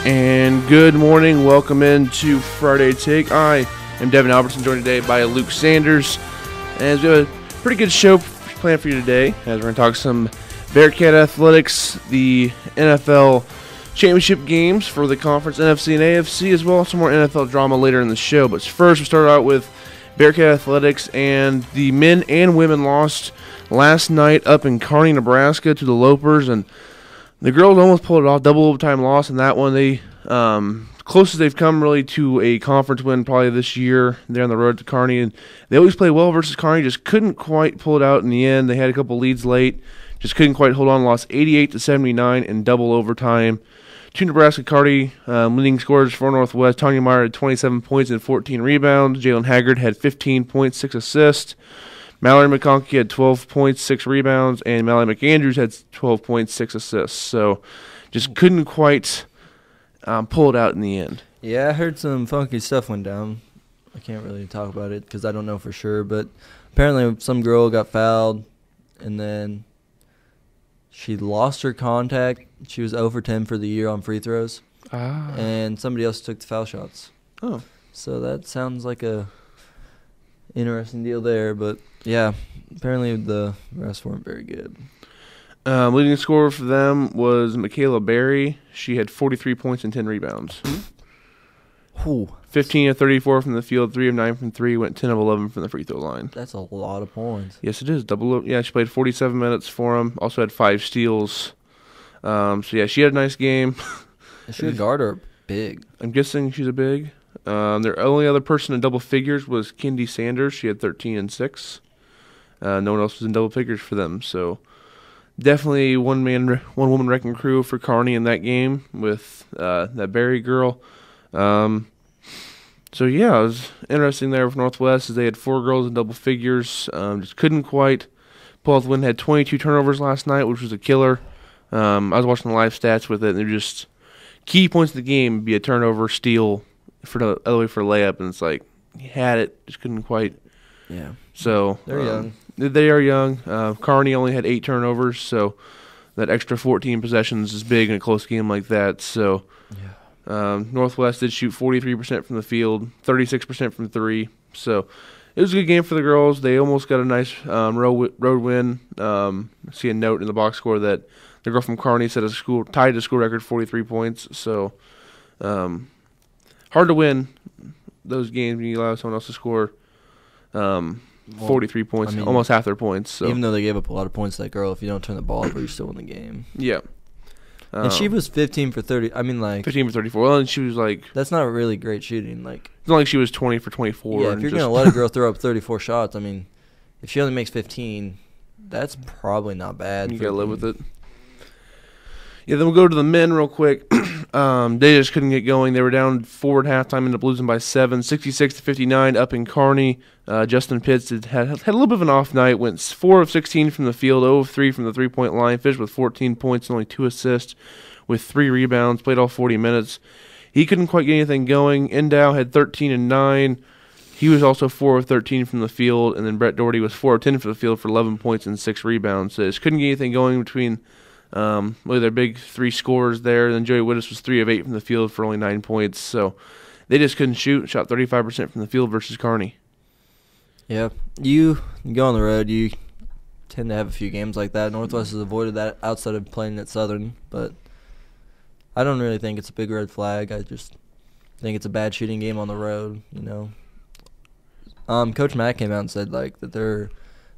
And good morning. Welcome into Friday Take. I am Devin, Albertson, joined today by Luke Sanders. And we have a pretty good show planned for you today, as we're going to talk some Bearcat athletics, the NFL championship games for the conference NFC and AFC, as well as some more NFL drama later in the show. But first, we'll start out with Bearcat athletics, and the men and women lost last night up in Kearney, Nebraska to the Lopers, and the girls almost pulled it off, double overtime loss in that one. They closest they've come really to a conference win probably this year. They're on the road to Kearney, and they always play well versus Kearney. Just couldn't quite pull it out in the end. They had a couple leads late, just couldn't quite hold on. Lost 88-79 in double overtime to Nebraska-Kearney. Leading scorers for Northwest: Tanya Meyer had 27 points and 14 rebounds. Jalen Haggard had 15 points, 6 assists. Mallory McConkey had 12 points, 6 rebounds, and Mallory McAndrews had 12 points, 6 assists. So just couldn't quite pull it out in the end. Yeah, I heard some funky stuff went down. I can't really talk about it because I don't know for sure, but apparently some girl got fouled, and then she lost her contact. She was 0 for 10 for the year on free throws, and somebody else took the foul shots. Oh. So that sounds like a interesting deal there, but yeah, apparently the rest weren't very good. Leading scorer for them was Michaela Berry. She had 43 points and 10 rebounds. 15 of 34 from the field, 3 of 9 from 3, went 10 of 11 from the free throw line. That's a lot of points. Yes, it is. Yeah, she played 47 minutes for them. Also had 5 steals. So, yeah, she had a nice game. Is she a guard or big? I'm guessing she's a big. Their only other person in double figures was Kindy Sanders. She had 13 and 6. No one else was in double figures for them. So definitely one woman wrecking crew for Kearney in that game with that Berry girl. So yeah, it was interesting there with Northwest as they had 4 girls in double figures. Just couldn't quite pull out the win. Had 22 turnovers last night, which was a killer. I was watching the live stats with it, and they're just key points of the game would be a turnover, steal, for the other way for a layup, and it's like he had it, just couldn't quite. Yeah. So they're young. They are young. Kearney only had 8 turnovers, so that extra 14 possessions is big in a close game like that. So Northwest did shoot 43% from the field, 36% from 3. So it was a good game for the girls. They almost got a nice road win. I see a note in the box score that the girl from Kearney set tied the school record, 43 points. So hard to win those games when you allow someone else to score 43 points, almost half their points. So. Even though they gave up a lot of points to that girl, if you don't turn the ball over, you still win the game. Yeah. And she was 15 for 30. 15 for 34. Well, and she was like... That's not really great shooting. It's not like she was 20 for 24. Yeah, if you're going to let a girl throw up 34 shots, if she only makes 15, that's probably not bad. You got to live with it. Yeah, then we'll go to the men real quick. They just couldn't get going. They were down 4 at halftime, ended up losing by 7, 66-59 up in Kearney. Justin Pitts had a little bit of an off night, went 4 of 16 from the field, 0 of 3 from the three-point line, finished with 14 points and only 2 assists with 3 rebounds, played all 40 minutes. He couldn't quite get anything going. Endow had 13 and 9. He was also 4 of 13 from the field, and then Brett Doherty was 4 of 10 from the field for 11 points and 6 rebounds. So just couldn't get anything going between their big 3 scorers there. And then Joey Wittes was 3 of 8 from the field for only 9 points. So they just couldn't shoot. Shot 35% from the field versus Kearney. Yeah, you go on the road, you tend to have a few games like that. Northwest has avoided that outside of playing at Southern, but I don't really think it's a big red flag. I just think it's a bad shooting game on the road, Coach Mack came out and said that they're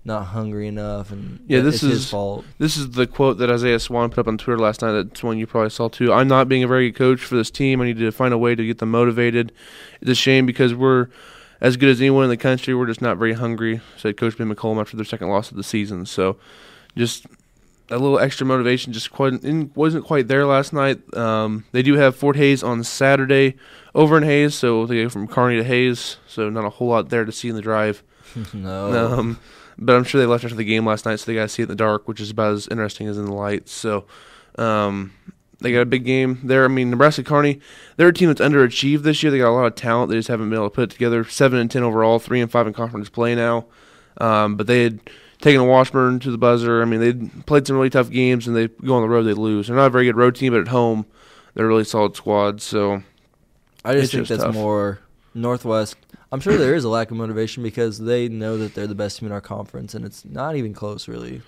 not hungry enough, and it's his fault. This is the quote that Isaiah Swan put up on Twitter last night. That's one you probably saw too. I'm not being a very good coach for this team. I need to find a way to get them motivated. It's a shame because we're as good as anyone in the country. We're just not very hungry, said Coach Ben McCollum after their second loss of the season. So just a little extra motivation just wasn't quite there last night. They do have Fort Hays on Saturday over in Hays, so they go from Kearney to Hays, so not a whole lot there to see in the drive. No. But I'm sure they left after the game last night, so they got to see it in the dark, which is about as interesting as in the light. So they got a big game there. Nebraska-Kearney, they're a team that's underachieved this year. They got a lot of talent. They just haven't been able to put it together. 7 and 10 overall, 3 and 5 in conference play now. But they had taken a Washburn to the buzzer. They played some really tough games, and they go on the road, they lose. They're not a very good road team, but at home, They're a really solid squad, so I it's just think that's tough. more Northwest. I'm sure there is a lack of motivation because they know that they're the best team in our conference, and it's not even close, really.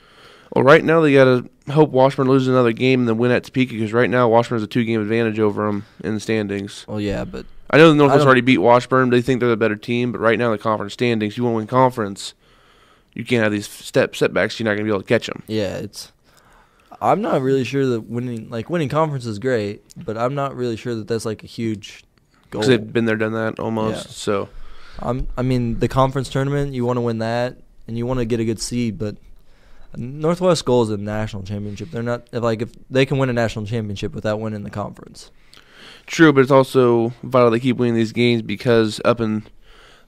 Well, right now they got to hope Washburn loses another game and then win at Topeka because right now Washburn has a 2-game advantage over them in the standings. Well, yeah, but I know the Northwest already beat Washburn. They think they're the better team, but right now in the conference standings, you want to win conference, you can't have these setbacks. You're not going to be able to catch them. yeah, I'm not really sure that winning conference is great, but I'm not really sure that that's like a huge goal. Because they've been there, done that almost. Yeah. So, I mean, the conference tournament, you want to win that, and you want to get a good seed, but Northwest goal is a national championship. They're not if they can win a national championship without winning the conference. true, but it's also vital they keep winning these games because up in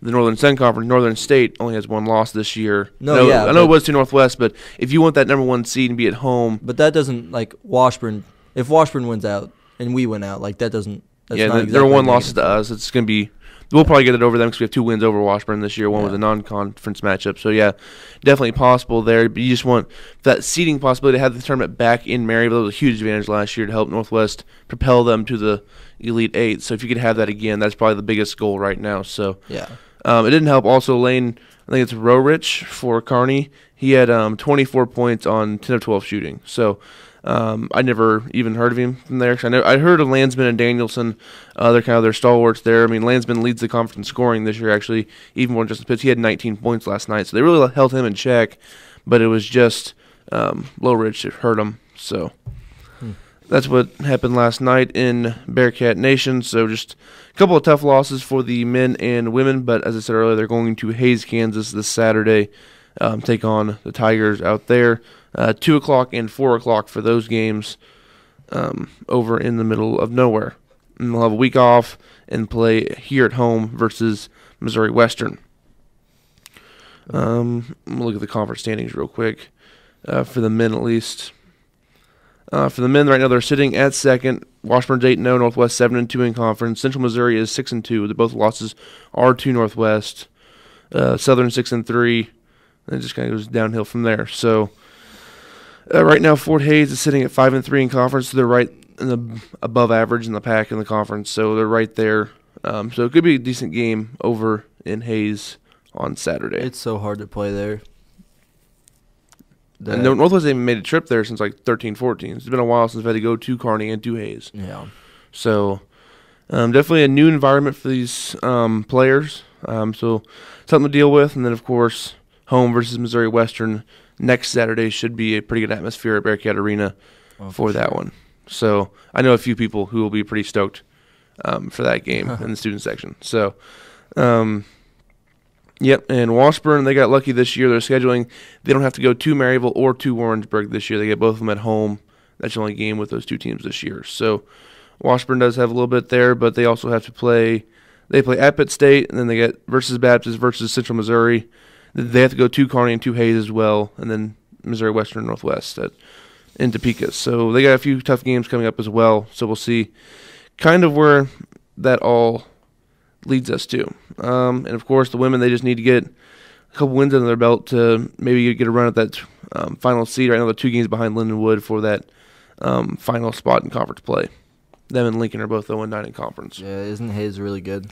the Northern Sun Conference, Northern State only has 1 loss this year. I know it was to Northwest, but if you want that number 1 seed and be at home. But that doesn't, Washburn, if Washburn wins out and we win out, that doesn't. That's not exactly they're 1 loss to us. It's going to be. We'll probably get it over them because we have 2 wins over Washburn this year. One was a non-conference matchup. So, yeah, definitely possible there. But you just want that seeding possibility to have the tournament back in Maryville. It was a huge advantage last year to help Northwest propel them to the Elite Eight. So if you could have that again, that's probably the biggest goal right now. So yeah. It didn't help also Lane, I think it's Rorich for Kearney. He had 24 points on 10 of 12 shooting. So I never even heard of him from there. I heard of Landsman and Danielson. They're kind of their stalwarts there. I mean, Landsman leads the conference in scoring this year, actually, even more than Justin Pitts. He had 19 points last night, so they really held him in check. But it was just Rorich that hurt him. So that's what happened last night in Bearcat Nation. So just a couple of tough losses for the men and women. But as I said earlier, they're going to Hays, Kansas this Saturday, take on the Tigers out there. 2 o'clock and 4 o'clock for those games over in the middle of nowhere. And they'll have a week off and play here at home versus Missouri Western. I'm going to look at the conference standings real quick for the men at least. For the men right now, they're sitting at second. Washburn's 8-0, Northwest 7-2 in conference. Central Missouri is 6-2. Both losses are to Northwest. Southern 6-3. And it just kind of goes downhill from there. So right now, Fort Hays is sitting at 5-3 in conference. So they're right in the above average in the pack in the conference. So they're right there. So it could be a decent game over in Hays on Saturday. It's so hard to play there. And Northwest hasn't even made a trip there since like 13-14. It's been a while since they've had to go to Kearney and to Hays. Yeah. So definitely a new environment for these players. So something to deal with. And then, of course, home versus Missouri Western next Saturday should be a pretty good atmosphere at Bearcat Arena for that one. So I know a few people who will be pretty stoked for that game in the student section. So, yep, and Washburn, they got lucky this year. They're scheduling. They don't have to go to Maryville or to Warrensburg this year. They get both of them at home. That's the only game with those 2 teams this year. So Washburn does have a little bit there, but they also have to play. They play at Pitt State, and then they get versus Baptist versus Central Missouri. They have to go to Kearney and to Hays as well, and then Missouri Western and Northwest in Topeka. So they got a few tough games coming up as well. So we'll see kind of where that all leads us to. And, of course, the women, they just need to get a couple wins under their belt to maybe get a run at that final seed. Right now they're 2 games behind Lindenwood for that final spot in conference play. Them and Lincoln are both 0-9 in conference. Yeah, isn't Hays really good?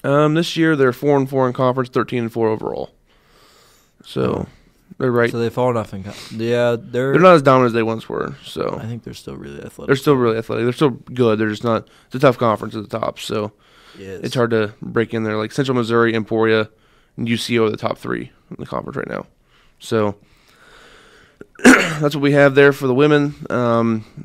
This year they're 4-4 in conference, 13-4 overall. So they're right. So they've fallen off in yeah, they're not as dominant as they once were. So I think they're still really athletic. They're still really athletic. They're still good. They're just not. It's a tough conference at the top. So it's hard to break in there. Like Central Missouri, Emporia, and UCO are the top 3 in the conference right now. So that's what we have there for the women.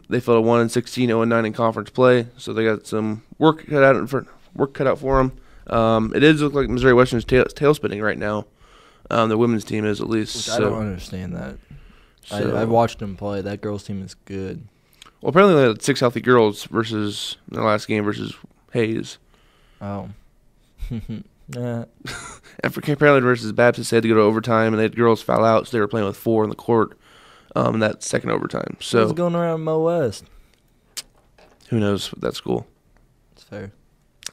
They fell to 1-16, 0-9 in conference play. So they got some work cut out for them. It does look like Missouri Western's tail spinning right now. The women's team is at least. Which I don't understand that. So, I've watched them play. That girls' team is good. Well, apparently they had 6 healthy girls versus their last game versus Hays. Oh. And apparently versus Baptist, they had to go to overtime, and they had girls foul out, so they were playing with 4 in the court in that second overtime. So what's going around Mo West? Who knows with that school? It's fair.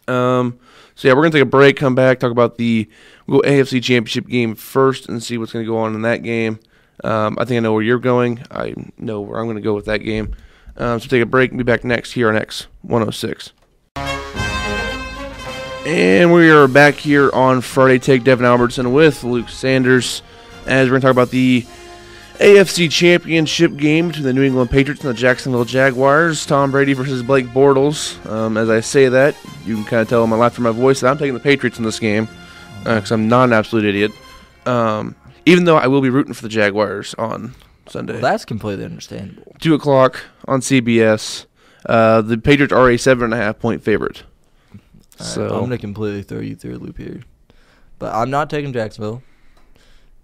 So, yeah, we're going to take a break, come back, talk about we'll go AFC Championship game first and see what's going to go on in that game. I think I know where you're going. I know where I'm going to go with that game. So take a break and be back next here on X106. And we are back here on Friday Take. Devin Albertson with Luke Sanders, as we're going to talk about the AFC Championship game between the New England Patriots and the Jacksonville Jaguars. Tom Brady versus Blake Bortles. As I say that, you can kind of tell in my laugh from my voice that I'm taking the Patriots in this game because I'm not an absolute idiot. Even though I will be rooting for the Jaguars on Sunday. Well, that's completely understandable. 2 o'clock on CBS. The Patriots are a 7.5-point favorite. So I'm going to completely throw you through a loop here. But I'm not taking Jacksonville.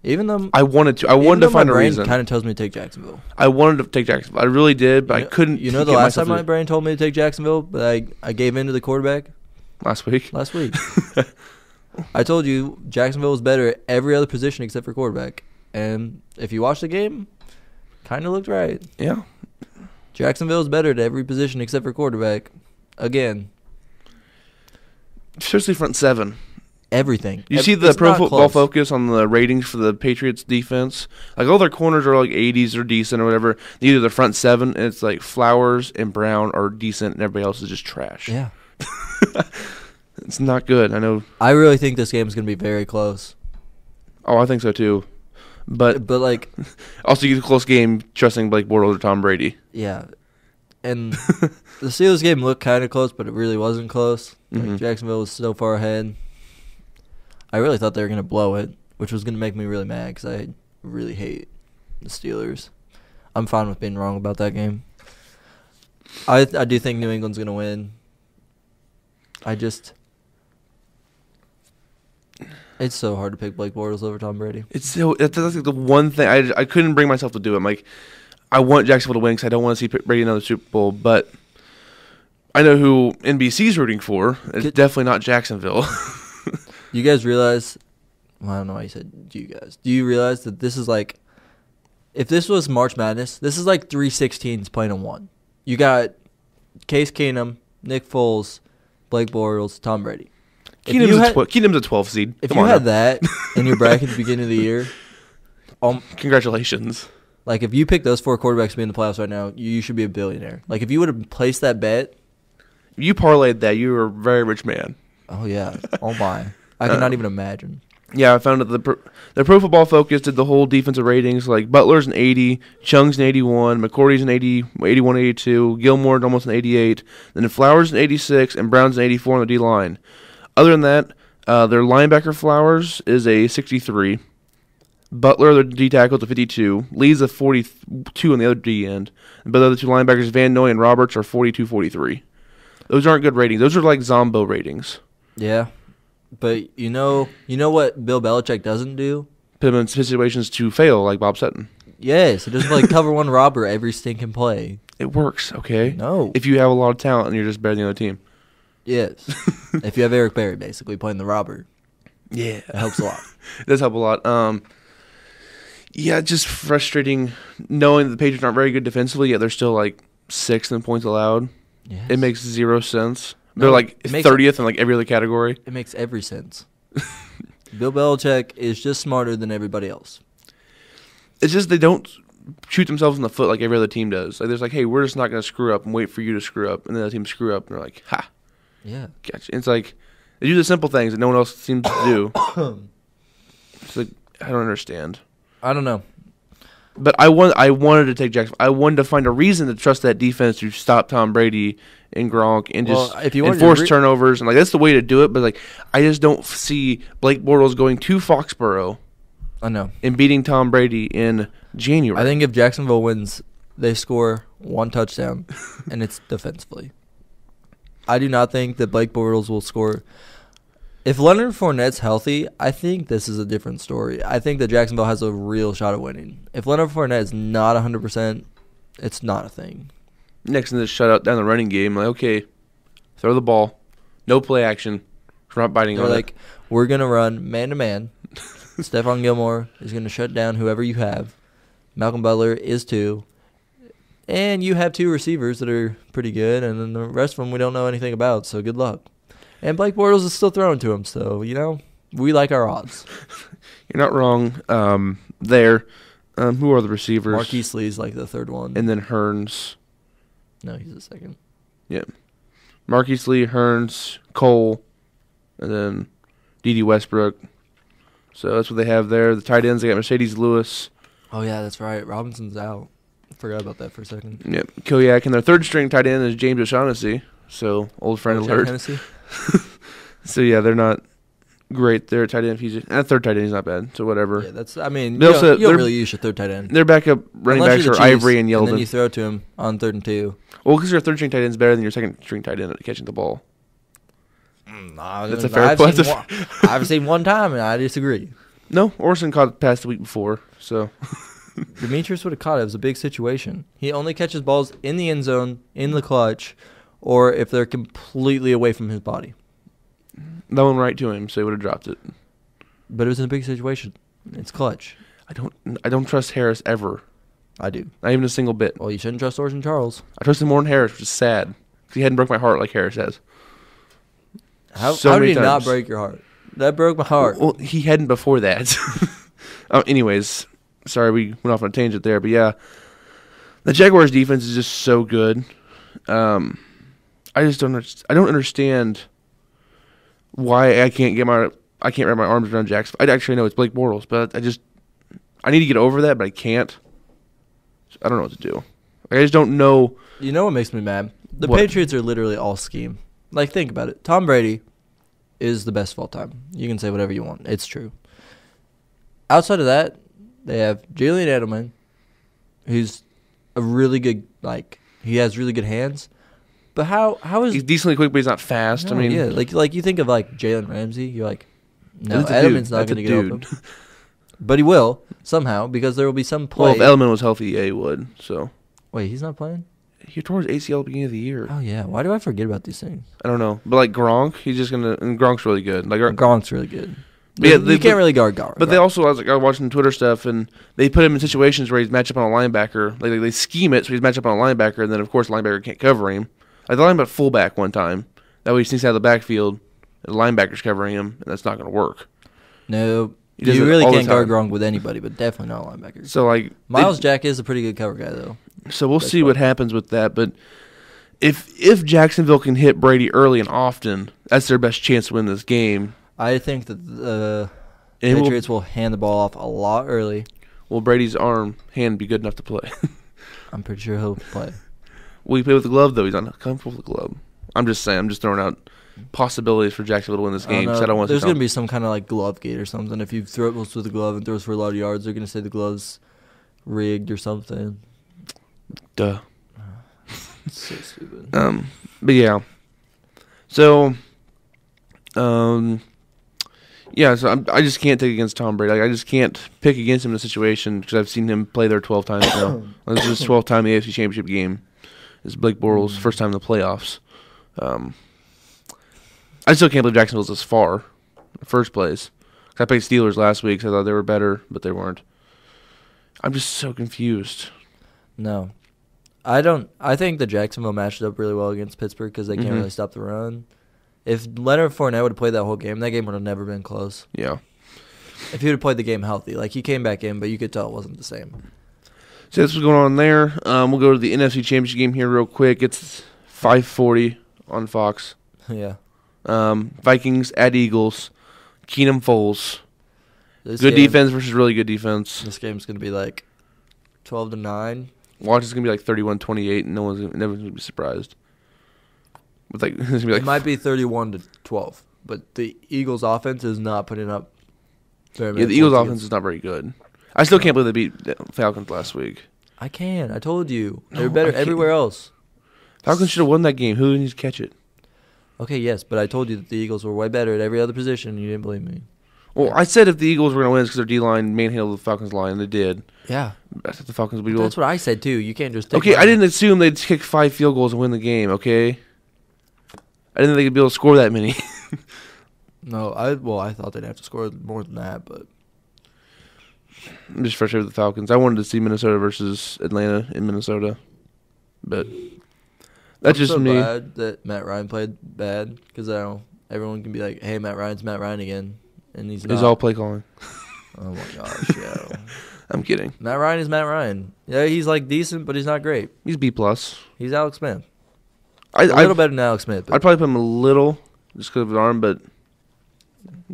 Even though I wanted to find a reason. My brain kind of tells me to take Jacksonville. I wanted to take Jacksonville. I really did, but I couldn't. You know, the last time my brain told me to take Jacksonville, but I gave in to the quarterback? Last week. I told you Jacksonville was better at every other position except for quarterback. And if you watch the game, kind of looked right. Yeah. Jacksonville is better at every position except for quarterback. Again. Especially front seven. Everything. You see the Pro Football Focus on the ratings for the Patriots defense? Like, all their corners are like 80s or decent or whatever. Either the front seven, and it's like Flowers and Brown are decent, and everybody else is just trash. Yeah. It's not good. I know. I really think this game is going to be very close. Oh, I think so too. But like, also you get a close game trusting Blake Bortles or Tom Brady. Yeah. And the Steelers game looked kind of close, but it really wasn't close. Like, Jacksonville was so far ahead. I really thought they were going to blow it, which was going to make me really mad because I really hate the Steelers. I'm fine with being wrong about that game. I do think New England's going to win. It's so hard to pick Blake Bortles over Tom Brady. That's like the one thing. I couldn't bring myself to do it. I'm like, I want Jacksonville to win because I don't want to see Brady another Super Bowl, but I know who NBC's rooting for. It's definitely not Jacksonville. You guys realize, well, I don't know why you said you guys. Do you realize that this is like, if this was March Madness, this is like 3 16s playing in one. You got Case Keenum, Nick Foles, Blake Bortles, Tom Brady. Keenum's a 12 seed. If you had that in your bracket at the beginning of the year, congratulations. Like, if you picked those 4 quarterbacks to be in the playoffs right now, you should be a billionaire. Like, if you would have placed that bet. You parlayed that. You were a very rich man. Oh, yeah. Oh, my. I cannot even imagine. Yeah, I found that the Pro Football Focus did the whole defensive ratings. Like, Butler's an 80, Chung's an 81, McCourty's an 80, 81, 82, Gilmore's almost an 88, then Flowers an 86, and Brown's an 84 on the D-line. Other than that, their linebacker Flowers is a 63. Butler, their D tackle, is a 52. Lee's a 42 on the other D end. But the other 2 linebackers, Van Noy and Roberts, are 42, 43. Those aren't good ratings. Those are like Zombo ratings. Yeah. But you know what Bill Belichick doesn't do? Put him in situations to fail, like Bob Sutton. Yes, it doesn't like cover one robber every stinking play. It works, okay? No. If you have a lot of talent and you're just better than the other team. Yes. If you have Eric Berry basically playing the robber. Yeah. It helps a lot. It does help a lot. Yeah, just frustrating knowing that the Patriots aren't very good defensively, yet they're still like 6th in points allowed. Yes. It makes 0 sense. They're like 30th in like every other category. It makes every sense. Bill Belichick is just smarter than everybody else. It's just they don't shoot themselves in the foot like every other team does. Like, there's like, hey, we're just not going to screw up and wait for you to screw up. And then the team screw up and they're like, ha. Yeah. Gotcha. It's like they do the simple things that no one else seems to do. It's like, I don't understand. I don't know. But I wanted to take Jacksonville. I wanted to find a reason to trust that defense to stop Tom Brady and Gronk and just enforce turnovers. And like, that's the way to do it. But like, I just don't see Blake Bortles going to Foxborough. I know. And beating Tom Brady in January. I think if Jacksonville wins, they score 1 touchdown, and it's defensively. I do not think that Blake Bortles will score. If Leonard Fournette's healthy, I think this is a different story. I think that Jacksonville has a real shot at winning. If Leonard Fournette is not 100%, it's not a thing. Next thing, just shut out down the running game. Like, okay, throw the ball. No play action. We're not biting on it. We're going to run man-to-man. Stephon Gilmore is going to shut down whoever you have. Malcolm Butler is too. And you have 2 receivers that are pretty good, and then the rest of them we don't know anything about, so good luck. And Blake Bortles is still throwing to him, so, we like our odds. You're not wrong there. Who are the receivers? Marquise Lee's like the 3rd one. And then Hearns. No, he's the second. Yeah. Marquise Lee, Hearns, Cole, and then D.D. Westbrook. So that's what they have there. The tight ends, they got Mercedes Lewis. Oh, yeah, that's right. Robinson's out. Forgot about that for a second. Yep. Kiliak, and their third string tight end is James O'Shaughnessy. So, old friend alert. So, yeah, they're not great. They're tight end. And third tight end is not bad. So, whatever. Yeah, you don't really use your third tight end. Their backup running backs are Ivory and Yeldon. And then you throw to him on 3rd and 2. Well, because your third string tight end is better than your second string tight end at catching the ball. Nah, that's a fair point. I've seen one time, and I disagree. No, Orson caught the pass the week before, so. Demetrius would have caught it. It was a big situation. He only catches balls in the end zone, in the clutch, or if they're completely away from his body. That went right to him, so he would have dropped it. But it was in a big situation. It's clutch. I don't trust Harris ever. I do. Not even a single bit. Well, you shouldn't trust Orson Charles. I trust him more than Harris, which is sad. Because he hadn't broke my heart like Harris has. How did he not break your heart? That broke my heart. Well, he hadn't before that. Anyways, sorry we went off on a tangent there, but yeah, the Jaguars' defense is just so good. I don't understand why I can't wrap my arms around Jackson. I actually know it's Blake Bortles, but I need to get over that, but I can't. I don't know what to do. I just don't know. You know what makes me mad? The What? Patriots are literally all scheme. Like, think about it. Tom Brady is the best of all time. You can say whatever you want. It's true. Outside of that, they have Julian Edelman, who's a really good, he has really good hands. But how is... He's decently quick, but he's not fast. No, yeah, like you think of, Jalen Ramsey, you're like, no, That's a Edelman's dude. not going to That's get a open. dude. But he will, somehow, because there will be some play. Well, if Edelman was healthy, yeah, he would. So Wait, he's not playing? he tore his ACL at the beginning of the year. Oh, yeah. Why do I forget about these things? I don't know. But, Gronk, he's just going to... And Gronk's really good. Gronk's really good. Yeah, you can't really guard Gronk. But they also, I was watching Twitter stuff, and they put him in situations where he's matched up on a linebacker. They scheme it so he's matched up on a linebacker, and then, of course, the linebacker can't cover him. I thought about fullback one time. That way he sneaks out of the backfield, and the linebacker's covering him, and that's not going to work. No, you really can't guard Gronk with anybody, but definitely not a linebacker. So, Miles Jack is a pretty good cover guy, though. So we'll see what happens with that, but if Jacksonville can hit Brady early and often, that's their best chance to win this game. I think that the Patriots will hand the ball off a lot early. Will Brady's hand be good enough to play? I'm pretty sure he'll play. Will he play with the glove, though? He's not comfortable with the glove. I'm just saying. I'm just throwing out possibilities for Jacksonville to win this game. I don't want There's going to be some kind of glove gate or something. If you throw it with the glove and throws for a lot of yards, they're going to say the glove's rigged or something. Duh. It's so stupid. But yeah. So, yeah. So I just can't take against Tom Brady. I just can't pick against him in a situation because I've seen him play there 12 times now. This is his 12th time in the AFC Championship game. This is Blake Bortles' first time in the playoffs. I still can't believe Jacksonville's this far in the first place. I picked Steelers last week, so I thought they were better, but they weren't. I'm just so confused. No. I think the Jacksonville matched up really well against Pittsburgh because they can't really stop the run. If Leonard Fournette would have played that whole game, that game would have never been close. Yeah. If he would have played the game healthy. He came back in, but you could tell it wasn't the same. So that's what's going on there. We'll go to the NFC Championship game here real quick. It's 5:40 on Fox. Yeah. Vikings at Eagles. Keenum Foles. Good defense versus really good defense. This game's going to be 12-9. Watch is going to be 31-28, and no one's going to be surprised. With it's gonna be it might be 31-12, but the Eagles' offense is not putting up very many the Eagles' points offense is not very good. I still can't believe they beat the Falcons last week. I can. I told you. They're better everywhere else. Falcons should have won that game. Who needs to catch it? Okay, yes, but I told you that the Eagles were way better at every other position, and you didn't believe me. Well, I said if the Eagles were going to win, it's because their D-line manhandled the Falcons' line, and they did. Yeah. I thought the Falcons would be That's what I said, too. You can't just take Okay, I didn't assume they'd kick 5 field goals and win the game, okay? I didn't think they'd be able to score that many. No, I thought they'd have to score more than that, but... I'm just frustrated with the Falcons. I wanted to see Minnesota versus Atlanta in Minnesota, but that's just me. I'm so glad that Matt Ryan played bad, because everyone can be like, hey, Matt Ryan's Matt Ryan again, and he's not. It's all play calling. Oh, my gosh, yeah. I'm kidding. Matt Ryan is Matt Ryan. Yeah, he's like decent, but he's not great. He's B+. He's Alex Smith. A little better than Alex Smith. I'd probably put him a little just because of his arm, but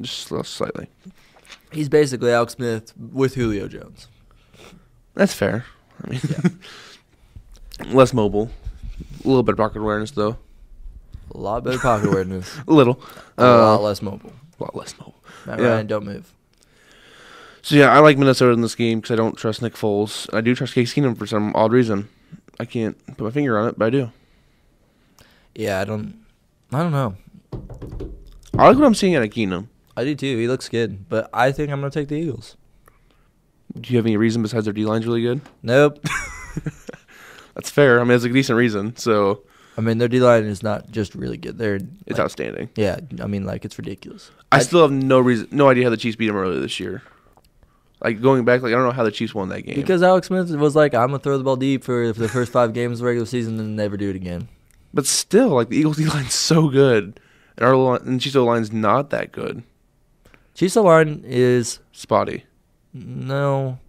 just slightly. He's basically Alex Smith with Julio Jones. That's fair. I mean, less mobile. A little better pocket awareness, though. A lot better pocket awareness. A little. A lot less mobile. A lot less mobile. Matt Ryan, don't move. So, yeah, I like Minnesota in this game because I don't trust Nick Foles. I do trust Case Keenum for some odd reason. I can't put my finger on it, but I do. Yeah, I don't know. I like what I'm seeing out of Keenum. I do too. He looks good, but I think I'm going to take the Eagles. Do you have any reason besides their D-line's really good? Nope. That's fair. I mean, it's a decent reason. So, I mean, their D-line is not just really good. It's outstanding. Yeah, I mean, like, it's ridiculous. I still have no idea how the Chiefs beat them earlier this year. Like, going back, I don't know how the Chiefs won that game. Because Alex Smith was like, I'm going to throw the ball deep for the first 5 games of the regular season and never do it again. But still, the Eagles D-line's so good. And our line, and Chiefs O-line's not that good. Chiefs O-line is spotty. No.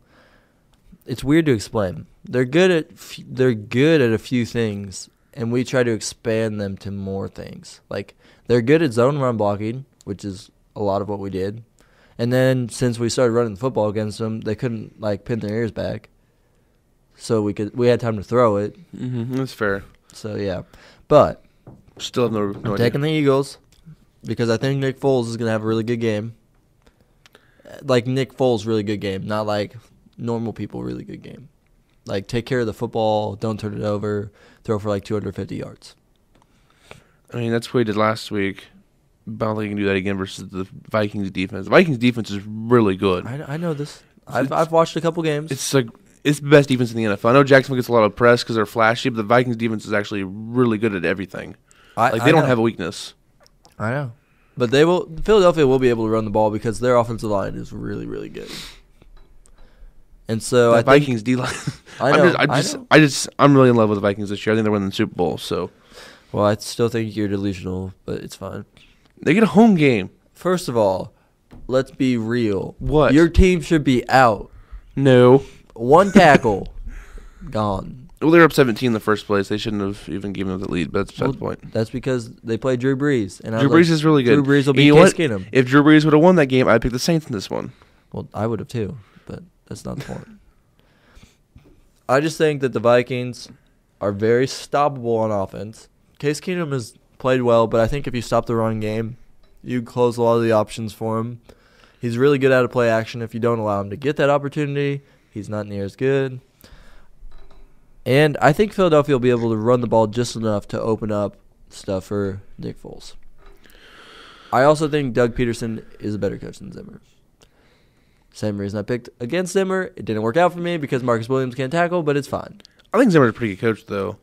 It's weird to explain. They're good at a few things, and we try to expand them to more things. Like, they're good at zone run blocking, which is a lot of what we did. And then since we started running the football against them, they couldn't pin their ears back. So we had time to throw it. Mm-hmm, that's fair. So yeah, but still have no idea. Taking the Eagles because I think Nick Foles is gonna have a really good game. Like Nick Foles, really good game, not like normal people, really good game. Like take care of the football, don't turn it over, throw for 250 yards. I mean that's what he did last week. I don't think he can do that again versus the Vikings defense. The Vikings defense is really good. I know this. I've watched a couple games. It's the best defense in the NFL. I know Jacksonville gets a lot of press because they're flashy, but the Vikings defense is actually really good at everything. They don't have a weakness. I know, but Philadelphia will be able to run the ball because their offensive line is really, really good. And so the Vikings D line. I know. I'm really in love with the Vikings this year. I think they're winning the Super Bowl. So, well, I still think you're delusional, but it's fine. They get a home game. First of all, let's be real. What? Your team should be out. No. 1 tackle. Gone. Well, they were up 17 in the first place. They shouldn't have even given them the lead, but that's the point. That's because they played Drew Brees. And Drew Brees is really good. Drew Brees will beat Case Keenum. If Drew Brees would have won that game, I'd pick the Saints in this one. Well, I would have too, but that's not the point. I just think that the Vikings are very stoppable on offense. Case Keenum has played well, but I think if you stop the run game, you close a lot of the options for him. He's really good at a play action. If you don't allow him to get that opportunity, he's not near as good. And I think Philadelphia will be able to run the ball just enough to open up stuff for Nick Foles. I also think Doug Peterson is a better coach than Zimmer. Same reason I picked against Zimmer. It didn't work out for me because Marcus Williams can't tackle, but it's fine. I think Zimmer's a pretty good coach, though.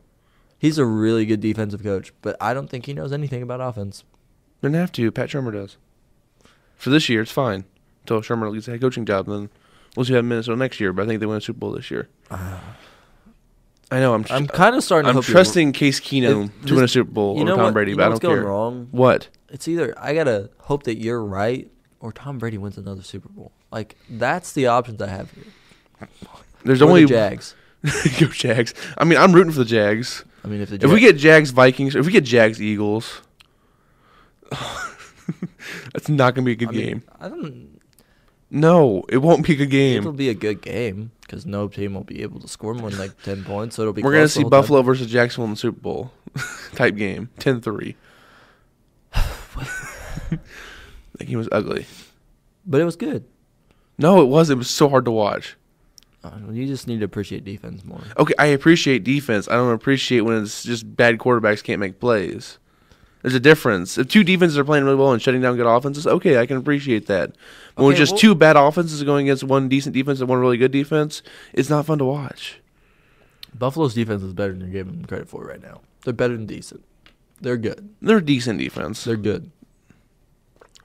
He's a really good defensive coach, but I don't think he knows anything about offense. Doesn't have to. Pat Shurmur does. For this year, it's fine. Until Shurmur gets a head coaching job, then we'll see how Minnesota next year, but I think they win a Super Bowl this year. I know. I'm kind of starting to hope trusting Case Keenum to win a Super Bowl over Tom Brady, but I don't care. What's going wrong? What? It's either I got to hope that you're right or Tom Brady wins another Super Bowl. That's the options I have here. There's only the Jags. Go Jags. I mean, I'm rooting for the Jags. I mean, if we get Jags Vikings, if we get Jags Eagles, that's not going to be a good game. No, it won't be a good game. It'll be a good game because no team will be able to score more than 10 points, so it'll be. We're going to see Buffalo versus Jacksonville in the Super Bowl type game, 10-3. That game was ugly, but it was good. No, it wasn't. It was so hard to watch. You just need to appreciate defense more. Okay, I appreciate defense. I don't appreciate when it's just bad quarterbacks can't make plays. There's a difference. If two defenses are playing really well and shutting down good offenses, okay, I can appreciate that. But when just two bad offenses going against one decent defense and one really good defense, it's not fun to watch. Buffalo's defense is better than you're giving them credit for right now. They're better than decent. They're good. They're decent defense. They're good.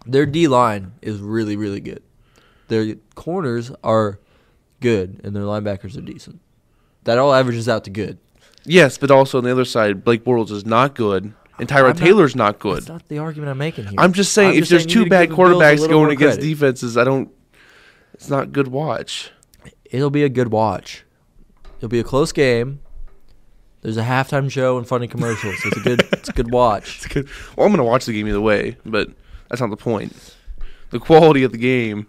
Their D-line is really, really good. Their corners are good, and their linebackers are decent. That all averages out to good. Yes, but also on the other side, Blake Bortles is not good, and Tyrod Taylor's not good. That's not the argument I'm making here. I'm just saying, if there's two bad quarterbacks going against defenses, it's not good watch. it'll be a good watch. It'll be a close game. There's a halftime show and funny commercials. It's a good watch. It's good. Well, I'm going to watch the game either way, but that's not the point. The quality of the game,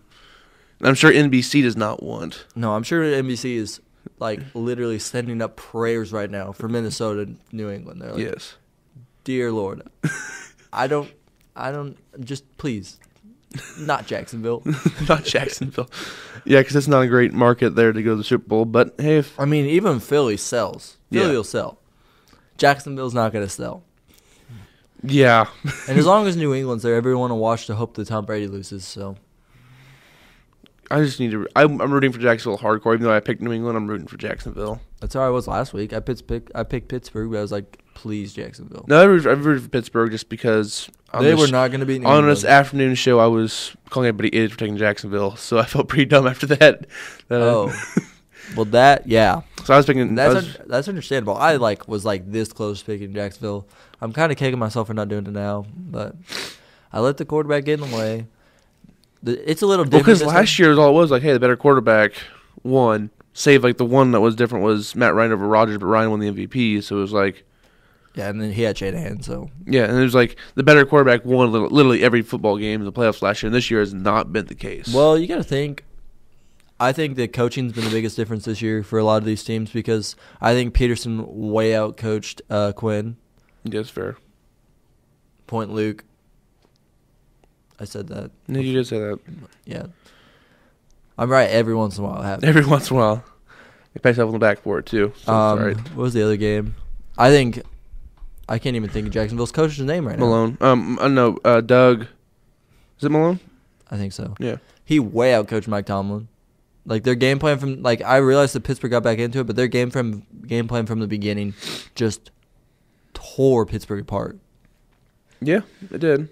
I'm sure NBC does not want. No, I'm sure NBC is like literally sending up prayers right now for Minnesota and New England. They're like, yes. Dear Lord, I don't, just please, not Jacksonville. Not Jacksonville. Yeah, because it's not a great market there to go to the Super Bowl. But hey, if I mean, even Philly sells. Philly Yeah. will sell. Jacksonville's not going to sell. yeah, And as long as New England's there, everyone will watch to hope that Tom Brady loses. So I just need to. I'm rooting for Jacksonville hardcore. Even though I picked New England, I'm rooting for Jacksonville. that's how I was last week. I picked Pittsburgh, but I was like, please, Jacksonville. No, I rooted for Pittsburgh just because They were not going to beat New on England. this afternoon show. I was calling everybody idiots for taking Jacksonville, so I felt pretty dumb after that. Oh, well, that yeah. So I was picking. That's understandable. I was this close to picking Jacksonville. I'm kind of kicking myself for not doing it now, but I let the quarterback get in the way. It's a little different. Because last year all it was hey, the better quarterback won. Save the one that was different was Matt Ryan over Rodgers, but Ryan won the MVP. So it was yeah, and then he had Shanahan. So yeah, and it was the better quarterback won literally every football game in the playoffs last year, and this year has not been the case. well, you got to think. I think that coaching's been the biggest difference this year for a lot of these teams because I think Peterson way out coached Quinn. Yeah, that's fair. Point Luke. I said that. No, you did say that. Yeah. I'm right every once in a while. I have. Every once in a while, you pat yourself on the back for it too. So it's all right. What was the other game? I can't even think of Jacksonville's coach's name right now. Malone. No, Doug. Is it Malone? I think so. Yeah. He way outcoached Mike Tomlin. Their game plan from I realized that Pittsburgh got back into it, but their game plan from the beginning just tore Pittsburgh apart. Yeah, it did.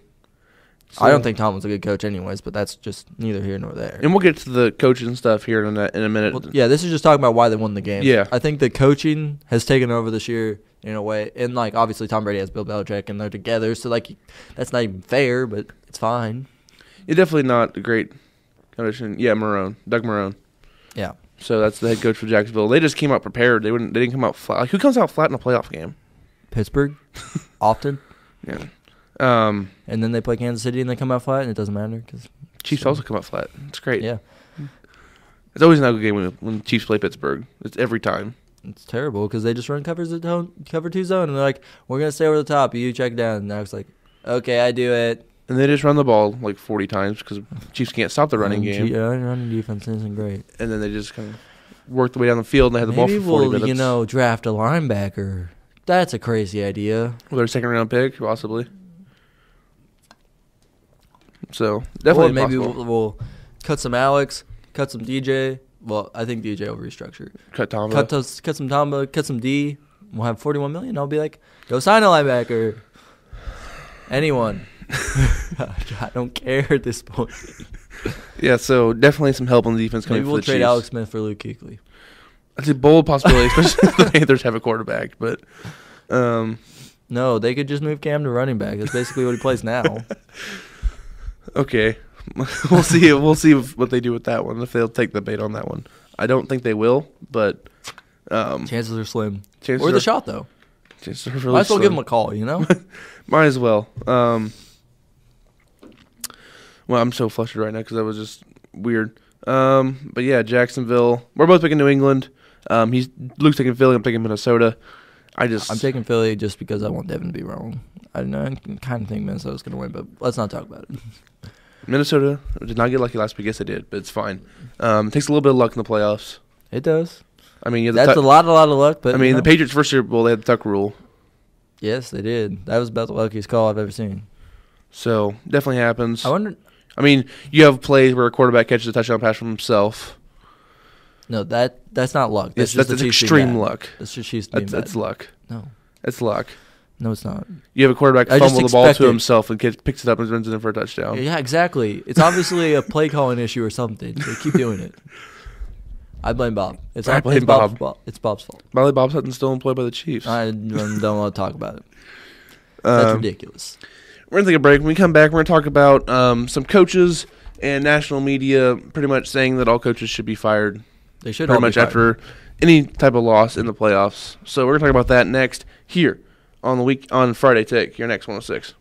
So, I don't think Tomlin's a good coach anyways, but that's just neither here nor there. And we'll get to the coaching stuff here in a minute. Well, yeah, this is just talking about why they won the game. Yeah. I think the coaching has taken over this year in a way. And, obviously Tom Brady has Bill Belichick, and they're together. So, that's not even fair, but it's fine. You're definitely not a great coach. Yeah, Doug Marrone. Yeah. So that's the head coach for Jacksonville. They just came out prepared. They didn't come out flat. Who comes out flat in a playoff game? Pittsburgh, often. Yeah. And then they play Kansas City and they come out flat, and it doesn't matter. Chiefs also come out flat. It's great. Yeah. It's always not a good game when Chiefs play Pittsburgh. It's every time. It's terrible because they just run cover 2 zone, and they're like, we're going to stay over the top. You check down. And I was like, okay, I do it. And they just run the ball 40 times because Chiefs can't stop the running game. Yeah, running defense isn't great. And then they just kind of work the way down the field and they had the ball for 40 minutes. Maybe we'll, draft a linebacker. That's a crazy idea. With their second-round pick, possibly. So, definitely Or maybe possible. we'll cut some Alex, cut some DJ. Well, I think DJ will restructure. Cut Tamba. Cut some Tamba, cut some D. We'll have $41 million. I'll be like, go sign a linebacker. Anyone. I don't care at this point. Yeah, so definitely some help on the defense coming Maybe for we'll the trade Chiefs. Alex Smith for Luke Kuechly. That's a bold possibility, especially if the Panthers have a quarterback. But No, they could just move Cam to running back. That's basically what he plays now. okay, we'll see. We'll see what they do with that one. If they'll take the bait on that one, I don't think they will. But Chances are slim. chances Worth are, a shot though. chances are really Might as well give slim. him a call. Might as well. Well, I'm so flustered right now because that was just weird. But yeah, Jacksonville. We're both picking New England. Luke's taking Philly. I'm picking Minnesota. I'm taking Philly just because I want Devin to be wrong. I kind of think Minnesota's going to win, but let's not talk about it. Minnesota did not get lucky last week. Yes, they did, but it's fine. It takes a little bit of luck in the playoffs. It does. I mean, you have That's a lot of luck. But the Patriots first Super Bowl, they had the tuck rule. Yes, they did. That was about the luckiest call I've ever seen. So definitely happens. I wonder. I mean, you have plays where a quarterback catches a touchdown pass from himself. No, that's not luck. That's That's just the Chiefs extreme being bad. luck. That's just Chiefs being bad. That's luck. No, That's luck. no, it's not. You have a quarterback I just fumble the ball expect to it. himself and picks it up and runs it in for a touchdown. Yeah, exactly. It's obviously a play calling issue or something. They keep doing it. I blame Bob. I blame Bob. It's Bob's fault. Molly Bob Sutton's still employed by the Chiefs. I don't want to talk about it. That's ridiculous. We're going to take a break. When we come back, we're going to talk about some coaches and national media pretty much saying that all coaches should be fired They should pretty all be much fired. after any type of loss in the playoffs. So we're going to talk about that next here on Friday Take, your next 106.